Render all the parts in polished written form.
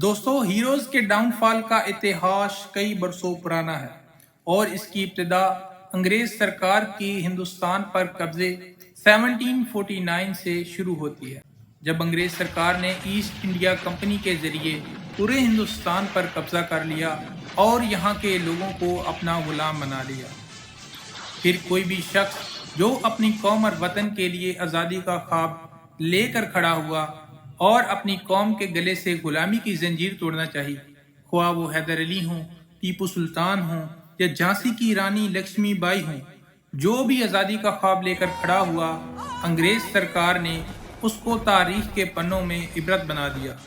दोस्तों, हीरोज के डाउनफॉल का इतिहास कई बरसों पुराना है और इसकी इब्तिदा अंग्रेज सरकार की हिंदुस्तान पर कब्जे 1749 से शुरू होती है, जब अंग्रेज सरकार ने ईस्ट इंडिया कंपनी के जरिए पूरे हिंदुस्तान पर कब्जा कर लिया और यहाँ के लोगों को अपना गुलाम बना लिया। फिर कोई भी शख्स जो अपनी कौम और वतन के लिए आज़ादी का ख्वाब लेकर खड़ा हुआ और अपनी कौम के गले से गुलामी की जंजीर तोड़ना चाहिए, ख्वाह वो हैदर अली हों, टीपू सुल्तान हों या झांसी की रानी लक्ष्मी बाई हों, जो भी आज़ादी का ख्वाब लेकर खड़ा हुआ, अंग्रेज सरकार ने उसको तारीख के पन्नों में इबरत बना दिया।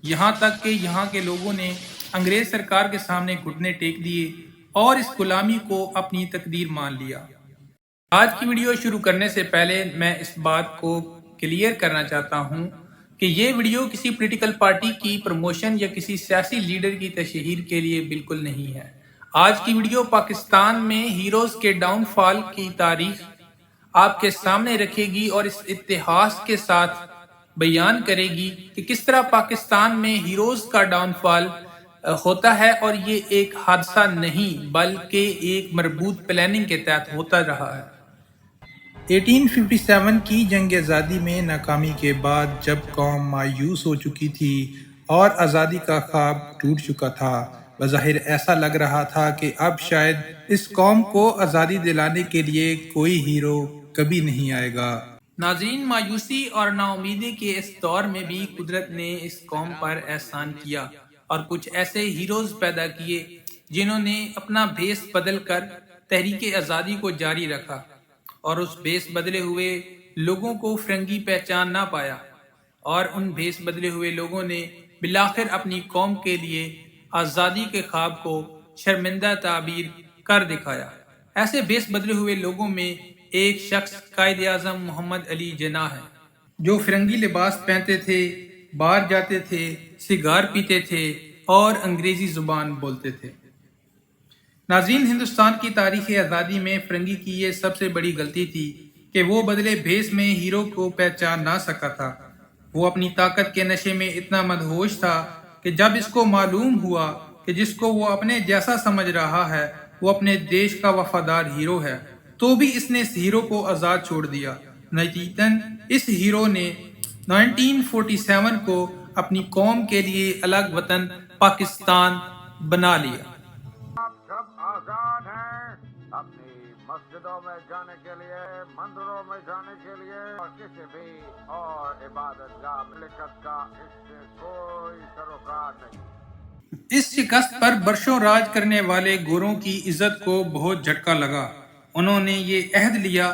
यहाँ तक कि यहाँ के लोगों ने अंग्रेज सरकार के सामने घुटने टेक दिए और इस गुलामी को अपनी तकदीर मान लिया। आज की वीडियो शुरू करने से पहले मैं इस बात को क्लियर करना चाहता हूँ कि ये वीडियो किसी पॉलिटिकल पार्टी की प्रमोशन या किसी सियासी लीडर की तशहीर के लिए बिल्कुल नहीं है। आज की वीडियो पाकिस्तान में हीरोज के डाउनफॉल की तारीख आपके सामने रखेगी और इस इतिहास के साथ बयान करेगी कि किस तरह पाकिस्तान में हीरोज का डाउनफॉल होता है और ये एक हादसा नहीं बल्कि एक मरबूत प्लानिंग के तहत होता रहा है। 1857 की जंग आज़ादी में नाकामी के बाद जब कौम मायूस हो चुकी थी और आज़ादी का ख्वाब टूट चुका था, बज़ाहिर ऐसा लग रहा था कि अब शायद इस कौम को आज़ादी दिलाने के लिए कोई हीरो कभी नहीं आएगा। नाज़रीन, मायूसी और नाउमीदी के इस दौर में भी कुदरत ने इस कौम पर एहसान किया और कुछ ऐसे हीरोज पैदा किए जिन्होंने अपना भेस बदल कर तहरीक आज़ादी को जारी रखा और उस भेस बदले हुए लोगों को फिरंगी पहचान ना पाया और उन भेस बदले हुए लोगों ने बिलाखिर अपनी कौम के लिए आज़ादी के ख्वाब को शर्मिंदा ताबीर कर दिखाया। ऐसे भेस बदले हुए लोगों में एक शख्स कायद आज़म मोहम्मद अली जिन्ना है, जो फिरंगी लिबास पहनते थे, बाहर जाते थे, सिगार पीते थे और अंग्रेजी जुबान बोलते थे। नाज़रीन, हिंदुस्तान की तारीख आज़ादी में फिरंगी की ये सबसे बड़ी गलती थी कि वो बदले भेस में हीरो को पहचान ना सका था। वो अपनी ताकत के नशे में इतना मदहोश था कि जब इसको मालूम हुआ कि जिसको वो अपने जैसा समझ रहा है वो अपने देश का वफादार हीरो है, तो भी इसने इस हीरो को आज़ाद छोड़ दिया। नतीजतन इस हीरो ने 1947 को अपनी कौम के लिए अलग वतन पाकिस्तान बना लिया। आजाद हैं अपनी मस्जिदों में जाने के लिए, मंदिरों में जाने के लिए और किसी भी और इबादत का ममलिकत का इससे कोई सरोकार नहीं। इस शिकस्त पर बरसों राज करने वाले गोरों की इज्जत को बहुत झटका लगा। उन्होंने ये अहद लिया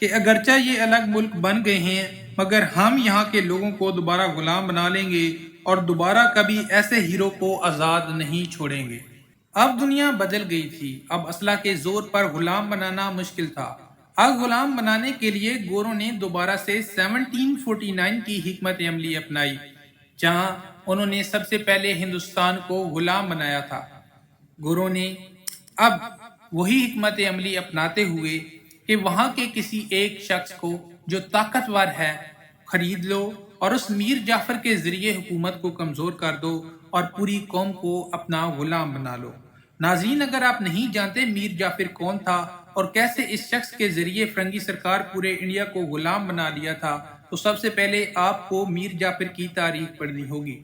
कि अगरचा ये अलग मुल्क बन गए हैं मगर हम यहाँ के लोगों को दोबारा गुलाम बना लेंगे और दोबारा कभी ऐसे हीरो को आज़ाद नहीं छोड़ेंगे। अब दुनिया बदल गई थी। अब असला के जोर पर गुलाम बनाना मुश्किल था। अब गुलाम बनाने के लिए गोरों ने दोबारा से 1749 की हिकमत अमली अपनाई, जहां उन्होंने सबसे पहले हिंदुस्तान को गुलाम बनाया था। गोरों ने अब वही हिकमत अमली अपनाते हुए कि वहां के किसी एक शख्स को जो ताकतवर है खरीद लो और उस मीर जाफर के जरिए हुकूमत को कमजोर कर दो और पूरी कौम को अपना गुलाम बना लो। नाज़रीन, अगर आप नहीं जानते मीर जाफर कौन था और कैसे इस शख्स के जरिए फिरंगी सरकार पूरे इंडिया को गुलाम बना लिया था, तो सबसे पहले आपको मीर जाफर की तारीख पढ़नी होगी।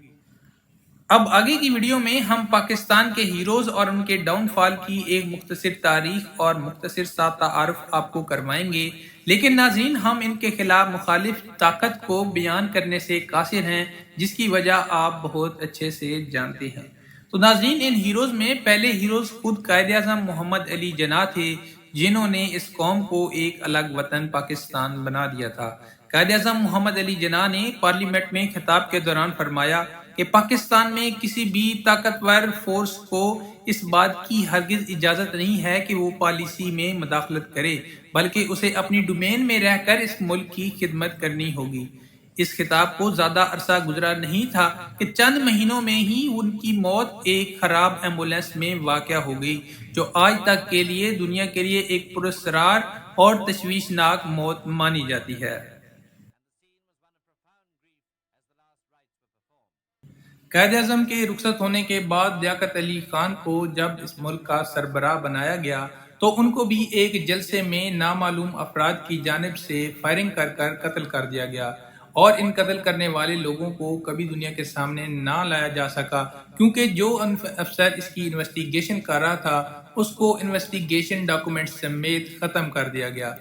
अब आगे की वीडियो में हम पाकिस्तान के हीरोज और उनके डाउनफॉल की एक मुख्तसर तारीख और मुख्तसर सा तारुफ आपको करवाएंगे, लेकिन नाज़रीन, हम इनके खिलाफ मुखालिफ ताकत को बयान करने से कासिर हैं, जिसकी वजह आप बहुत अच्छे से जानते हैं। तो नाज़रीन, इन हीरोज में पहले हीरोज खुद कायद आज़म मोहम्मद अली जिन्ना थे, जिन्होंने इस कौम को एक अलग वतन पाकिस्तान बना दिया था। कायद आज़म मोहम्मद अली जिन्ना ने पार्लियामेंट में खिताब के दौरान फरमाया कि पाकिस्तान में किसी भी ताकतवर फोर्स को इस बात की हरगिज इजाज़त नहीं है कि वो पॉलिसी में मदाखलत करे, बल्कि उसे अपनी डोमेन में रहकर इस मुल्क की खिदमत करनी होगी। इस खिताब को ज़्यादा अरसा गुजरा नहीं था कि चंद महीनों में ही उनकी मौत एक खराब एम्बुलेंस में वाक़या हो गई, जो आज तक के लिए दुनिया के लिए एक पुरस्कार और तशवीशनाक मौत मानी जाती है। قائد اعظم کے رخصت ہونے کے بعد لیاقت علی خان کو جب اس ملک کا سربراہ بنایا گیا تو ان کو بھی ایک جلسے میں نامعلوم افراد کی جانب سے فائرنگ کر قتل کر دیا گیا، اور ان قتل کرنے والے لوگوں کو کبھی دنیا کے سامنے نہ لایا جا سکا، کیونکہ جو افسر اس کی انویسٹیگیشن کر رہا تھا اس کو انویسٹیگیشن ڈاکومنٹ سمیت ختم کر دیا گیا۔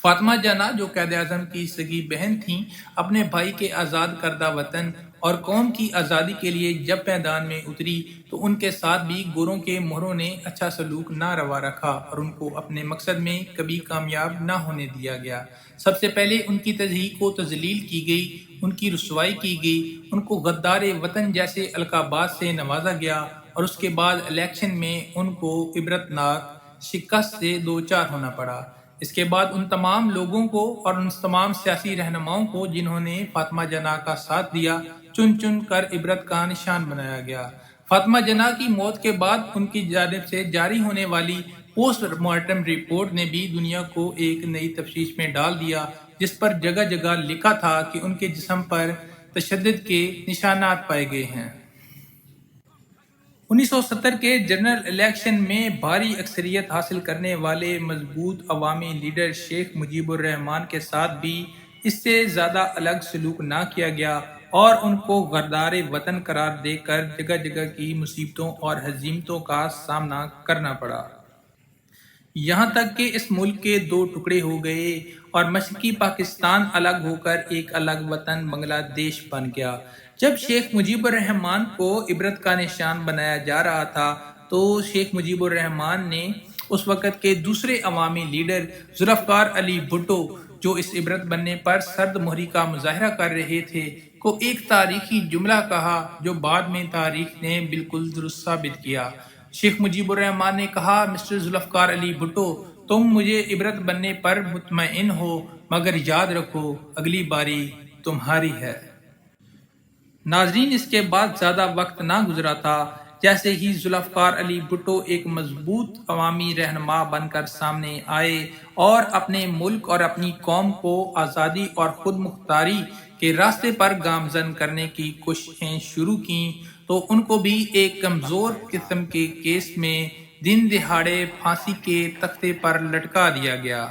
فاطمہ جناح جو قائد اعظم کی سگی بہن تھیں، اپنے بھائی کے آزاد کردہ وطن اور قوم کی آزادی کے لیے جب میدان میں اتری تو ان کے ساتھ بھی گوروں کے مہروں نے اچھا سلوک نہ روا رکھا اور ان کو اپنے مقصد میں کبھی کامیاب نہ ہونے دیا گیا۔ سب سے پہلے ان کی تضحیک و تذلیل کی گئی، ان کی رسوائی کی گئی، ان کو غدار وطن جیسے القابات سے نوازا گیا، اور اس کے بعد الیکشن میں ان کو عبرتناک شکست سے دوچار ہونا پڑا۔ اس کے بعد ان تمام لوگوں کو اور ان تمام سیاسی رہنماؤں کو جنہوں نے فاطمہ جناح کا ساتھ دیا چن چن کر عبرت کا نشان بنایا گیا۔ فاطمہ جناح کی موت کے بعد ان کی جانب سے جاری ہونے والی پوسٹ مارٹم رپورٹ نے بھی دنیا کو ایک نئی تفتیش میں ڈال دیا، جس پر جگہ جگہ لکھا تھا کہ ان کے جسم پر تشدد کے نشانات پائے گئے ہیں۔ 1970 کے جنرل الیکشن میں بھاری اکثریت حاصل کرنے والے مضبوط عوامی لیڈر شیخ مجیب الرحمان کے ساتھ بھی اس سے زیادہ الگ سلوک نہ کیا گیا اور ان کو غدار وطن قرار دے کر جگہ جگہ کی مصیبتوں اور ہزیمتوں کا سامنا کرنا پڑا۔ یہاں تک کہ اس ملک کے دو ٹکڑے ہو گئے اور مشرقی پاکستان الگ ہو کر ایک الگ وطن بنگلہ دیش بن گیا۔ جب شیخ مجیب الرحمان کو عبرت کا نشان بنایا جا رہا تھا تو شیخ مجیب الرحمان نے اس وقت کے دوسرے عوامی لیڈر ذوالفقار علی بھٹو، جو اس عبرت بننے پر سرد مہری کا مظاہرہ کر رہے تھے، کو ایک تاریخی جملہ کہا جو بعد میں تاریخ نے بالکل درست ثابت کیا۔ شیخ مجیب الرحمان نے کہا، مسٹر ذوالفقار علی بھٹو، تم مجھے عبرت بننے پر مطمئن ہو، مگر یاد رکھو اگلی باری تمہاری ہے۔ ناظرین، اس کے بعد زیادہ وقت نہ گزرا تھا جیسے ہی ذوالفقار علی بھٹو ایک مضبوط عوامی رہنما بن کر سامنے آئے اور اپنے ملک اور اپنی قوم کو آزادی اور خود مختاری کے راستے پر گامزن کرنے کی کوششیں شروع کیں تو ان کو بھی ایک کمزور قسم کے کیس میں دن دہاڑے پھانسی کے تختے پر لٹکا دیا گیا۔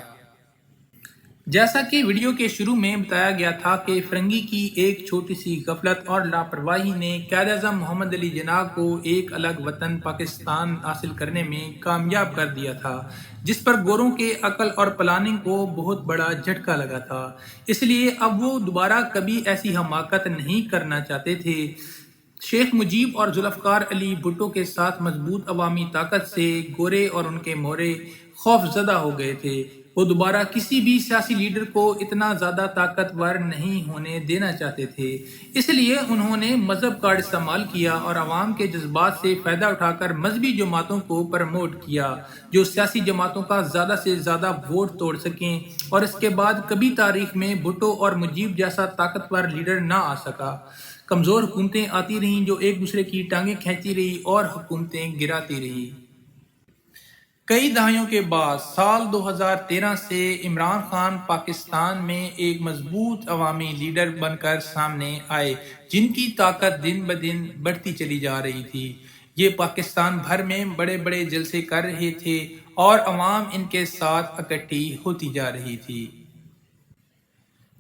جیسا کہ ویڈیو کے شروع میں بتایا گیا تھا کہ فرنگی کی ایک چھوٹی سی غفلت اور لاپرواہی نے قائد اعظم محمد علی جناح کو ایک الگ وطن پاکستان حاصل کرنے میں کامیاب کر دیا تھا، جس پر گوروں کے عقل اور پلاننگ کو بہت بڑا جھٹکا لگا تھا۔ اس لیے اب وہ دوبارہ کبھی ایسی حماقت نہیں کرنا چاہتے تھے۔ شیخ مجیب اور ذوالفقار علی بھٹو کے ساتھ مضبوط عوامی طاقت سے گورے اور ان کے مورے خوف زدہ ہو گئے تھے۔ وہ دوبارہ کسی بھی سیاسی لیڈر کو اتنا زیادہ طاقتور نہیں ہونے دینا چاہتے تھے۔ اس لیے انہوں نے مذہب کا استعمال کیا اور عوام کے جذبات سے فائدہ اٹھا کر مذہبی جماعتوں کو پروموٹ کیا جو سیاسی جماعتوں کا زیادہ سے زیادہ ووٹ توڑ سکیں، اور اس کے بعد کبھی تاریخ میں بھٹو اور مجیب جیسا طاقتور لیڈر نہ آ سکا۔ کمزور حکومتیں آتی رہیں جو ایک دوسرے کی ٹانگیں کھینچتی رہی اور حکومتیں گراتی رہی۔ کئی دہائیوں کے بعد سال 2013 سے عمران خان پاکستان میں ایک مضبوط عوامی لیڈر بن کر سامنے آئے جن کی طاقت دن بدن بڑھتی چلی جا رہی تھی۔ یہ پاکستان بھر میں بڑے بڑے جلسے کر رہے تھے اور عوام ان کے ساتھ اکٹھی ہوتی جا رہی تھی۔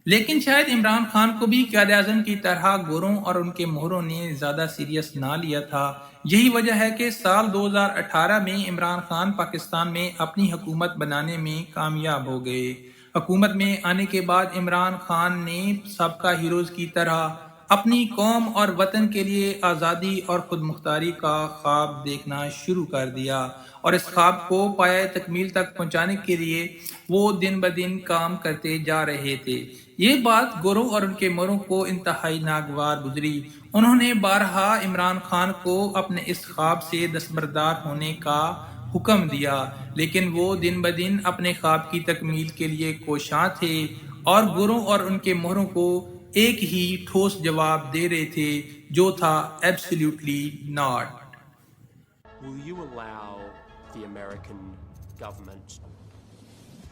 لیکن شاید عمران خان کو بھی قائد اعظم کی طرح گوروں اور ان کے مہروں نے زیادہ سیریس نہ لیا تھا۔ یہی وجہ ہے کہ سال 2018 میں عمران خان پاکستان میں اپنی حکومت بنانے میں کامیاب ہو گئے۔ حکومت میں آنے کے بعد عمران خان نے سابقہ ہیروز کی طرح اپنی قوم اور وطن کے لیے آزادی اور خود مختاری کا خواب دیکھنا شروع کر دیا، اور اس خواب کو پایہ تکمیل تک پہنچانے کے لیے وہ دن بدن کام کرتے جا رہے تھے۔ یہ بات گوروں اور ان کے موروں کو انتہائی ناگوار گزری۔ انہوں نے بارہا عمران خان کو اپنے اس خواب سے دستبردار ہونے کا حکم دیا، لیکن وہ دن بدن اپنے خواب کی تکمیل کے لیے کوشاں تھے اور گوروں اور ان کے موروں کو ایک ہی ٹھوس جواب دے رہے تھے جو تھا absolutely not. Will you allow the American government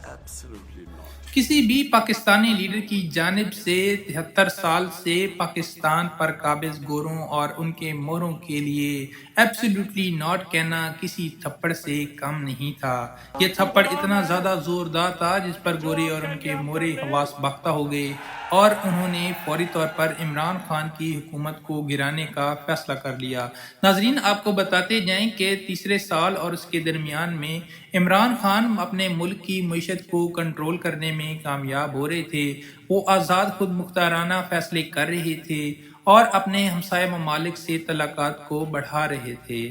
Absolutely not. किसी भी पाकिस्तानी लीडर की जानिब से 73 साल से पाकिस्तान पर काबिज गोरों और उनके मोरों के लिए एब्सोल्युटली नॉट कहना किसी थप्पड़ से कम नहीं था। ये थप्पड़ इतना ज़्यादा ज़ोरदार था जिस पर गोरे और उनके मोरे हवास बाख्ता हो गए और उन्होंने फौरी तौर पर इमरान खान की हुकूमत को गिराने का फैसला कर लिया। नाजरीन, आपको बताते जाएं कि तीसरे साल और उसके दरमियान में इमरान खान अपने मुल्क की मईशत को कंट्रोल करने में कामयाब हो रहे थे। वो आज़ाद खुद मुख्ताराना फैसले कर रहे थे और अपने हमसाय ममालिक से तल्लुकात को बढ़ा रहे थे।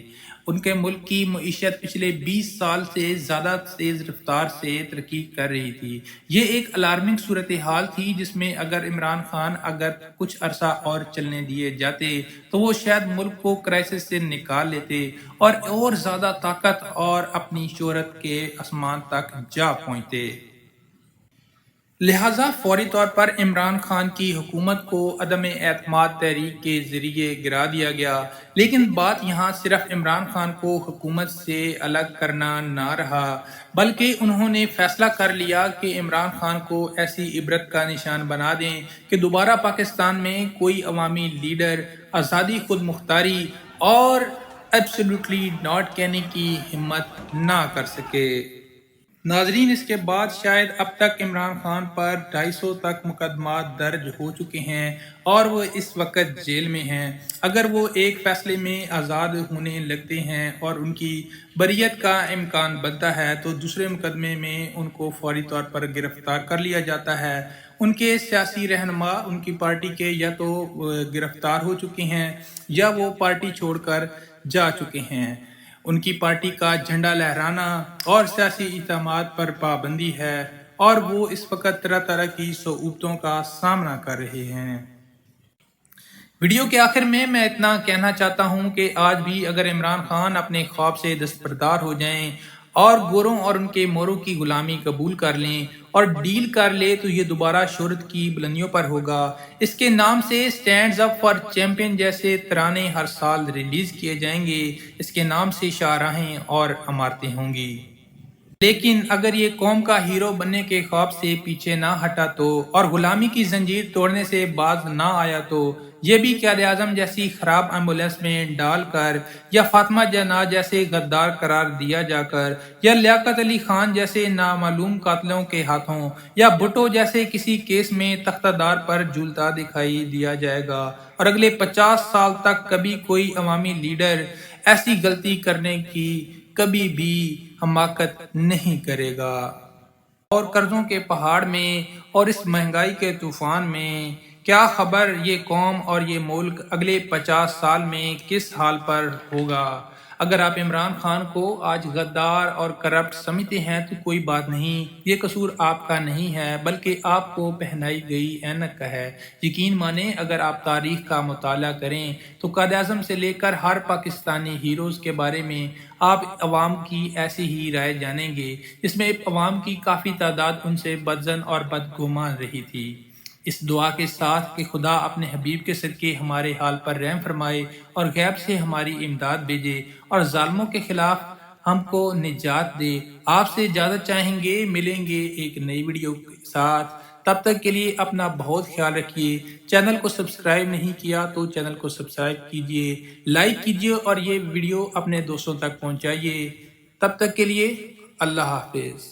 उनके मुल्क की मईशत पिछले 20 साल से ज़्यादा तेज़ रफ्तार से तरक्की कर रही थी। ये एक अलार्मिंग सूरत हाल थी जिसमें अगर इमरान खान अगर कुछ अरसा और चलने दिए जाते तो वो शायद मुल्क को क्राइसिस से निकाल लेते और ज़्यादा ताकत और अपनी शोहरत के आसमान तक जा पहुँचते। लिहाजा फौरी तौर पर इमरान खान की हुकूमत को अदम एतमाद तहरीक के ज़रिए गिरा दिया गया। लेकिन बात यहाँ सिर्फ इमरान खान को हुकूमत से अलग करना ना रहा, बल्कि उन्होंने फैसला कर लिया कि इमरान खान को ऐसी इबरत का निशान बना दें कि दोबारा पाकिस्तान में कोई अवामी लीडर आज़ादी खुद मुख्तारी और एब्सोल्युटली नॉट कहने की हिम्मत ना कर सके। नाजरीन, इसके बाद शायद अब तक इमरान खान पर 250 तक मुकदमा दर्ज हो चुके हैं और वो इस वक्त जेल में हैं। अगर वो एक फैसले में आज़ाद होने लगते हैं और उनकी बरियत का इम्कान बनता है तो दूसरे मुकदमे में उनको फौरी तौर पर गिरफ्तार कर लिया जाता है। उनके सियासी रहनुमा उनकी पार्टी के या तो गिरफ्तार हो चुके हैं या वो पार्टी छोड़कर जा चुके हैं। उनकी पार्टी का झंडा लहराना और सियासी इत्तेमाद पर पाबंदी है और वो इस वक्त तरह तरह की सऊबतों का सामना कर रहे हैं। वीडियो के आखिर में मैं इतना कहना चाहता हूं कि आज भी अगर इमरान खान अपने ख्वाब से दस्तबरदार हो जाएं और गोरों और उनके मोरों की गुलामी कबूल कर लें और डील कर ले तो ये दोबारा शोहरत की बुलंदियों पर होगा। इसके नाम से स्टैंड्स अप फॉर चैंपियन जैसे तराने हर साल रिलीज किए जाएंगे। इसके नाम से शाहराहें और इमारतें होंगी। लेकिन अगर ये कौम का हीरो बनने के ख्वाब से पीछे ना हटा तो और गुलामी की जंजीर तोड़ने से बाज ना आया तो ये भी क़यादे आज़म जैसी खराब एम्बुलेंस में डालकर या फातिमा जना जैसे गद्दार करार दिया जाकर या लियाकत अली खान जैसे नामालूम कातिलों के हाथों या भुट्टो जैसे किसी केस में तख्तादार पर झूलता दिखाई दिया जाएगा और अगले 50 साल तक कभी कोई अवामी लीडर ऐसी गलती करने की कभी भी हमाकत नहीं करेगा। और कर्जों के पहाड़ में और इस महंगाई के तूफान में क्या खबर ये कौम और ये मुल्क अगले 50 साल में किस हाल पर होगा। अगर आप इमरान खान को आज गद्दार और करप्ट समझते हैं तो कोई बात नहीं, ये कसूर आपका नहीं है बल्कि आपको पहनाई गई ऐनक का है। यकीन माने अगर आप तारीख का मुताला करें तो क़ायद आज़म से लेकर हर पाकिस्तानी हीरोज़ के बारे में आप अवाम की ऐसी ही राय जानेंगे जिसमें अवाम की काफ़ी तादाद उनसे बदजन और बदगुमान रही थी। इस दुआ के साथ कि खुदा अपने हबीब के सदके हमारे हाल पर रहम फरमाए और गैब से हमारी इमदाद भेजे और जालिमों के खिलाफ हमको निजात दे। आपसे इजाज़त चाहेंगे, मिलेंगे एक नई वीडियो के साथ। तब तक के लिए अपना बहुत ख्याल रखिए। चैनल को सब्सक्राइब नहीं किया तो चैनल को सब्सक्राइब कीजिए, लाइक कीजिए और ये वीडियो अपने दोस्तों तक पहुंचाइए। तब तक के लिए अल्लाह हाफिज़।